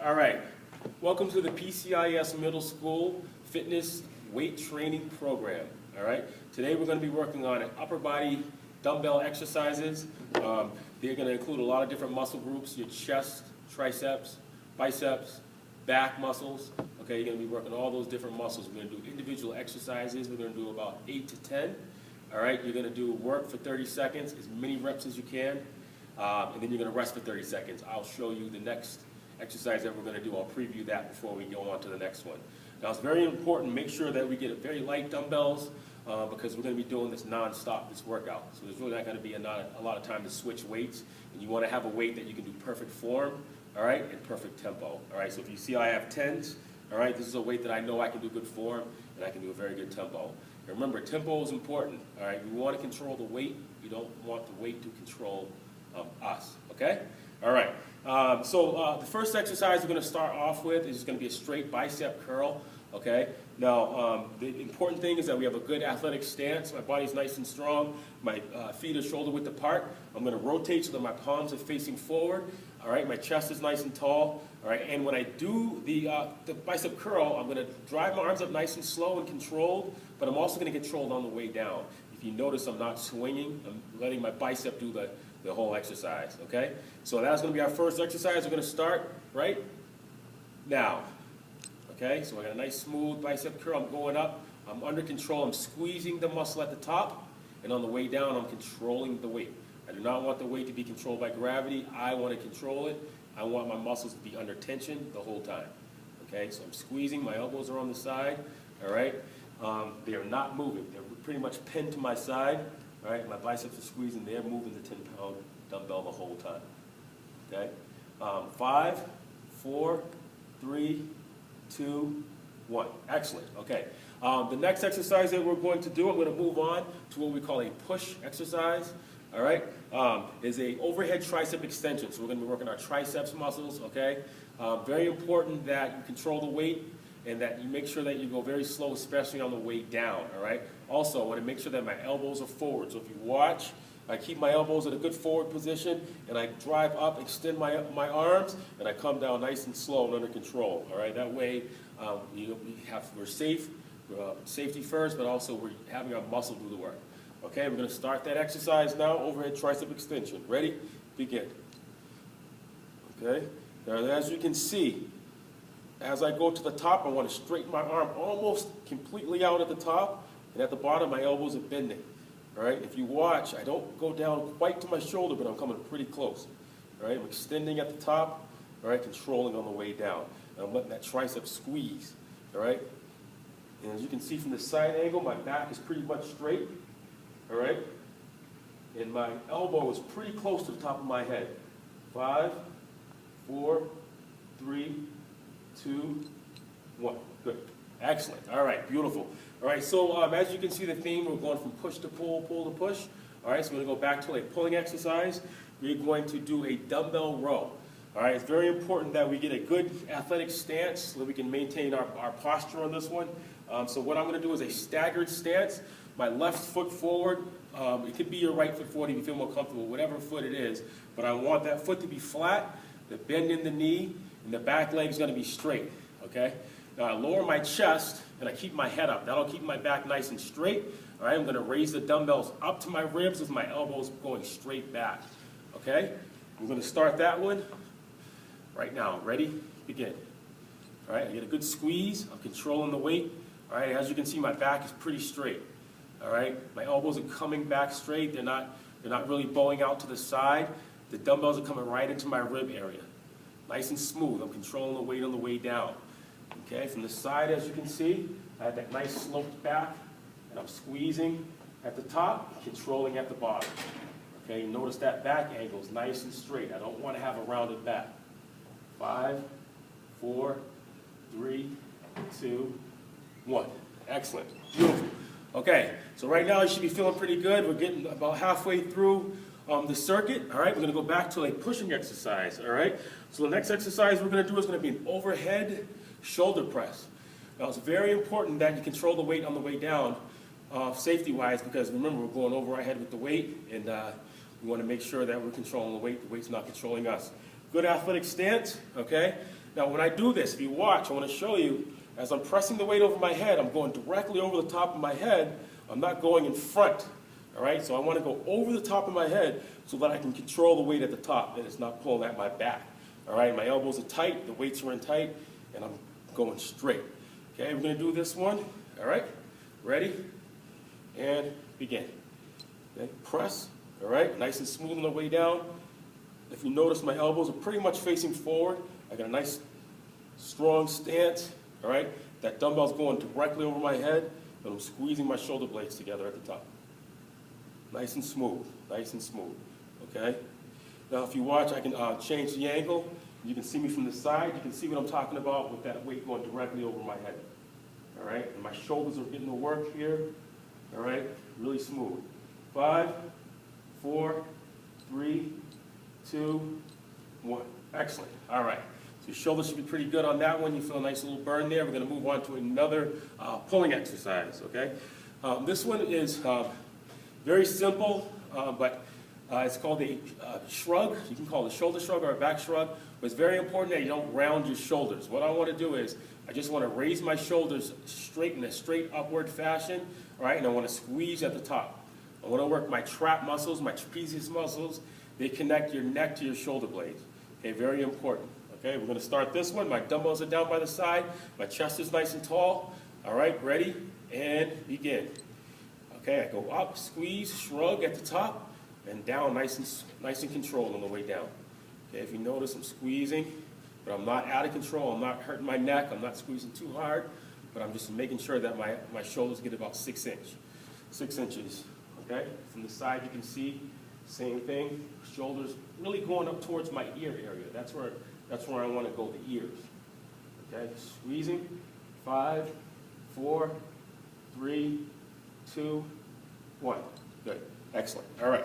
All right, welcome to the PCIS Middle School Fitness Weight Training Program. All right, today we're going to be working on upper body dumbbell exercises. They're going to include a lot of different muscle groups: your chest, triceps, biceps, back muscles. Okay, you're going to be working all those different muscles. We're going to do individual exercises. We're going to do about 8 to 10. All right, you're going to do work for 30 seconds, as many reps as you can, and then you're going to rest for 30 seconds. I'll show you the next exercise that we're going to do. I'll preview that before we go on to the next one. Now, it's very important, make sure that we get very light dumbbells because we're going to be doing this non-stop, this workout. So there's really not going to be a lot of time to switch weights, and you want to have a weight that you can do perfect form, all right, and perfect tempo. All right, so if you see I have 10s, all right, this is a weight that I know I can do good form, and I can do a very good tempo. And remember, tempo is important, all right? We want to control the weight. We don't want the weight to control us, okay? All right, so the first exercise we're going to start off with is going to be a straight bicep curl, okay? Now, the important thing is that we have a good athletic stance. My body's nice and strong. My feet are shoulder width apart. I'm going to rotate so that my palms are facing forward, all right? My chest is nice and tall, all right? And when I do the bicep curl, I'm going to drive my arms up nice and slow and controlled, but I'm also going to control it on the way down. If you notice, I'm not swinging. I'm letting my bicep do the whole exercise, okay? So that's going to be our first exercise. We're going to start right now, okay? So I got a nice smooth bicep curl. I'm going up. I'm under control. I'm squeezing the muscle at the top, and on the way down, I'm controlling the weight. I do not want the weight to be controlled by gravity. I want to control it. I want my muscles to be under tension the whole time, okay? So I'm squeezing. My elbows are on the side, all right? They are not moving. They're pretty much pinned to my side. All right, my biceps are squeezing. They're moving the 10-pound dumbbell the whole time. Okay, 5, 4, 3, 2, 1. Excellent. Okay. The next exercise that we're going to do, I'm going to move on to what we call a push exercise. All right, is a overhead tricep extension. So we're going to be working our triceps muscles. Okay, very important that you control the weight and that you make sure that you go very slow, especially on the way down, all right? Also, I want to make sure that my elbows are forward. So if you watch, I keep my elbows at a good forward position, and I drive up, extend my arms, and I come down nice and slow and under control, all right? That way, we're safe, safety first, but also we're having our muscle do the work. Okay, we're going to start that exercise now, overhead tricep extension. Ready? Begin. Okay, now as you can see, as I go to the top, I want to straighten my arm almost completely out at the top, and at the bottom, my elbows are bending. All right, if you watch, I don't go down quite to my shoulder, but I'm coming pretty close. All right, I'm extending at the top, all right, controlling on the way down. And I'm letting that tricep squeeze, all right? And as you can see from the side angle, my back is pretty much straight, all right? And my elbow is pretty close to the top of my head. 5, 4, 3, 2, 1. Good. Excellent. All right. Beautiful. All right. So as you can see the theme, we're going from push to pull, pull to push. All right. So we're going to go back to a pulling exercise. We're going to do a dumbbell row. All right. It's very important that we get a good athletic stance so that we can maintain our posture on this one. So what I'm going to do is a staggered stance. My left foot forward. It could be your right foot forward if you feel more comfortable, whatever foot it is. But I want that foot to be flat, the bend in the knee, and the back leg is going to be straight, okay? Now I lower my chest, and I keep my head up. That'll keep my back nice and straight. All right, I'm going to raise the dumbbells up to my ribs with my elbows going straight back, okay? I'm going to start that one right now. Ready? Begin. All right, I get a good squeeze. I'm controlling the weight. All right, as you can see, my back is pretty straight. All right, my elbows are coming back straight. They're not really bowing out to the side. The dumbbells are coming right into my rib area. Nice and smooth. I'm controlling the weight on the way down. Okay, from the side, as you can see, I have that nice sloped back, and I'm squeezing at the top, controlling at the bottom. Okay, notice that back angle is nice and straight. I don't want to have a rounded back. 5, 4, 3, 2, 1. Excellent. Beautiful. Okay, so right now you should be feeling pretty good. We're getting about halfway through the circuit. All right, we're going to go back to a pushing exercise. All right, so the next exercise we're going to do is going to be an overhead shoulder press. Now it's very important that you control the weight on the way down, safety-wise, because remember we're going over our head with the weight, and we want to make sure that we're controlling the weight. The weight's not controlling us. Good athletic stance. Okay, Now when I do this, if you watch, I want to show you, as I'm pressing the weight over my head, I'm going directly over the top of my head. I'm not going in front. All right, so I want to go over the top of my head so that I can control the weight at the top and it's not pulling at my back. All right, my elbows are tight, the weights are in tight, and I'm going straight. Okay, we're going to do this one. All right, ready? And begin. Okay, press. All right, nice and smooth on the way down. If you notice, my elbows are pretty much facing forward. I got a nice, strong stance. All right, that dumbbell's going directly over my head, and I'm squeezing my shoulder blades together at the top. Nice and smooth, nice and smooth, okay? Now if you watch, I can change the angle. You can see me from the side. You can see what I'm talking about with that weight going directly over my head, all right? And my shoulders are getting to work here, all right? Really smooth. 5, 4, 3, 2, 1. Excellent, all right. So your shoulders should be pretty good on that one. You feel a nice little burn there. We're gonna move on to another pulling exercise, okay? This one is very simple, but it's called a shrug. You can call it a shoulder shrug or a back shrug, but it's very important that you don't round your shoulders. What I want to do is, I just want to raise my shoulders straight in a straight upward fashion, all right, and I want to squeeze at the top. I want to work my trap muscles, my trapezius muscles. They connect your neck to your shoulder blades. Okay, very important. Okay, we're going to start this one. My dumbbells are down by the side. My chest is nice and tall. All right, ready, and begin. Okay, I go up, squeeze, shrug at the top, and down nice and controlled on the way down. Okay, if you notice, I'm squeezing, but I'm not out of control. I'm not hurting my neck. I'm not squeezing too hard, but I'm just making sure that my shoulders get about 6 inches. Okay, from the side you can see, same thing. Shoulders really going up towards my ear area. That's where I want to go, the ears. Okay, squeezing. 5, 4, 3, 2, 1. Good. Excellent. All right.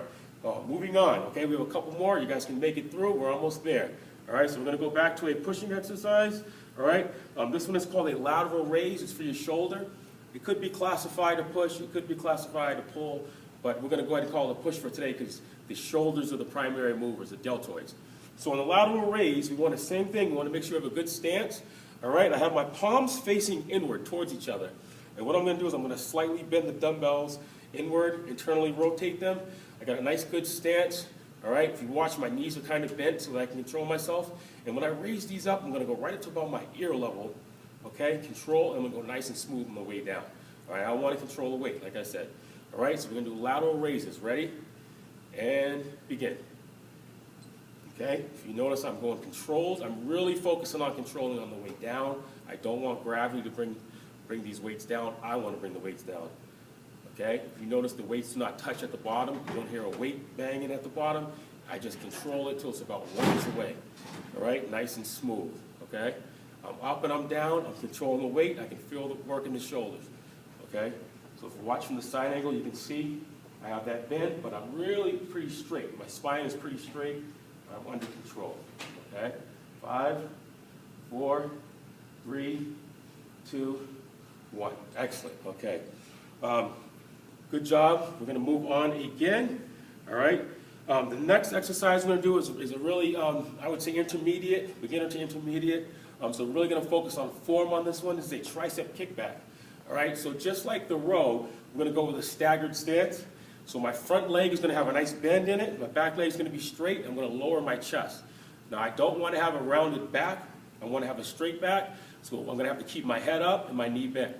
Moving on. Okay, we have a couple more. You guys can make it through. We're almost there. All right, so we're going to go back to a pushing exercise. All right. This one is called a lateral raise. It's for your shoulder. It could be classified a push. It could be classified a pull. But we're going to go ahead and call it a push for today because the shoulders are the primary movers, the deltoids. So on the lateral raise, we want the same thing. We want to make sure we have a good stance. All right. I have my palms facing inward towards each other. And what I'm going to do is I'm going to slightly bend the dumbbells inward, internally rotate them. I got a nice good stance. All right, if you watch, my knees are kind of bent so that I can control myself. And when I raise these up, I'm going to go right up to about my ear level. Okay, control, and I'm going to go nice and smooth on the way down. All right, I want to control the weight, like I said. All right, so we're going to do lateral raises. Ready? And begin. Okay, if you notice, I'm going controlled. I'm really focusing on controlling on the way down. I don't want gravity to bring these weights down. I want to bring the weights down. Okay, if you notice the weights do not touch at the bottom, you don't hear a weight banging at the bottom. I just control it till it's about 1 inch away. All right, nice and smooth. Okay, I'm up and I'm down. I'm controlling the weight. I can feel the work in the shoulders. Okay, so if you watch from the side angle, you can see I have that bend, but I'm really pretty straight. My spine is pretty straight. I'm under control. Okay, 5, 4, 3, 2, 1. Excellent. Okay. Good job. We're going to move on again. All right. The next exercise we're going to do is a really, I would say, intermediate, beginner to intermediate. So we're really going to focus on form on this one. This is a tricep kickback. All right. So just like the row, we're going to go with a staggered stance. So my front leg is going to have a nice bend in it. My back leg is going to be straight. I'm going to lower my chest. Now I don't want to have a rounded back. I want to have a straight back. So I'm going to have to keep my head up and my knee bent.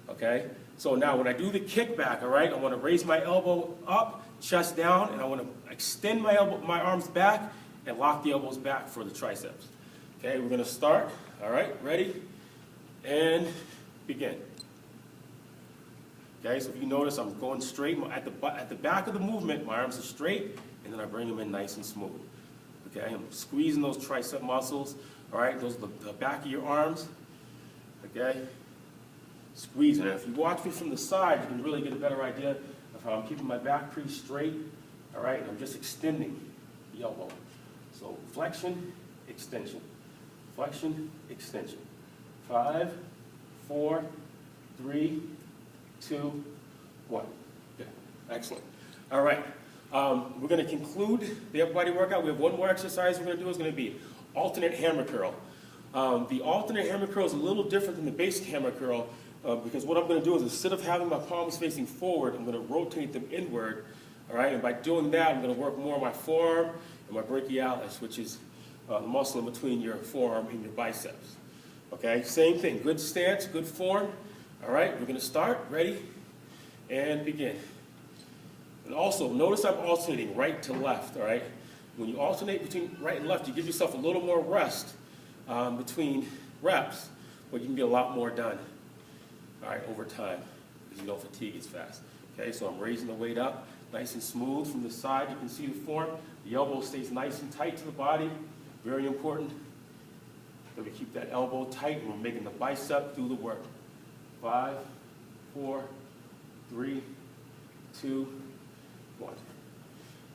Okay. So now when I do the kickback, all right, I want to raise my elbow up, chest down, and I want to extend my arms back and lock the elbows back for the triceps. Okay, we're going to start. All right, ready? And begin. Okay, so if you notice, I'm going straight. At the back of the movement, my arms are straight, and then I bring them in nice and smooth. Okay, I'm squeezing those tricep muscles. All right, those are the back of your arms. Okay. Squeezing it. If you watch me from the side, you can really get a better idea of how I'm keeping my back pretty straight. All right, and I'm just extending the elbow. So flexion, extension. Flexion, extension. 5, 4, 3, 2, 1. Good. Excellent. All right. We're going to conclude the upper body workout. We have one more exercise we're going to do. It's going to be alternate hammer curl. The alternate hammer curl is a little different than the basic hammer curl because what I'm going to do is instead of having my palms facing forward, I'm going to rotate them inward. All right, and by doing that, I'm going to work more on my forearm and my brachialis, which is the muscle in between your forearm and your biceps. Okay, same thing, good stance, good form. All right, we're going to start, ready, and begin. And also, notice I'm alternating right to left, all right? When you alternate between right and left, you give yourself a little more rest between reps, but you can get a lot more done, all right, over time, because you don't fatigue as fast. Okay, so I'm raising the weight up, nice and smooth from the side. You can see the form. The elbow stays nice and tight to the body, very important. That we keep that elbow tight, and we're making the bicep do the work. 5, 4, 3, 2, 1.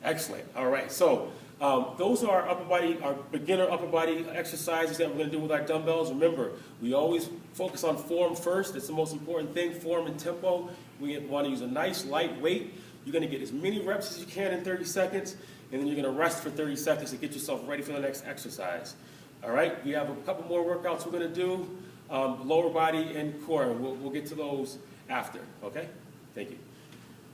Excellent. All right. So those are our beginner upper body exercises that we're going to do with our dumbbells. Remember, we always focus on form first. That's the most important thing, form and tempo. We want to use a nice light weight. You're going to get as many reps as you can in 30 seconds, and then you're going to rest for 30 seconds to get yourself ready for the next exercise. All right, we have a couple more workouts we're going to do, lower body and core, and we'll get to those after, okay? Thank you.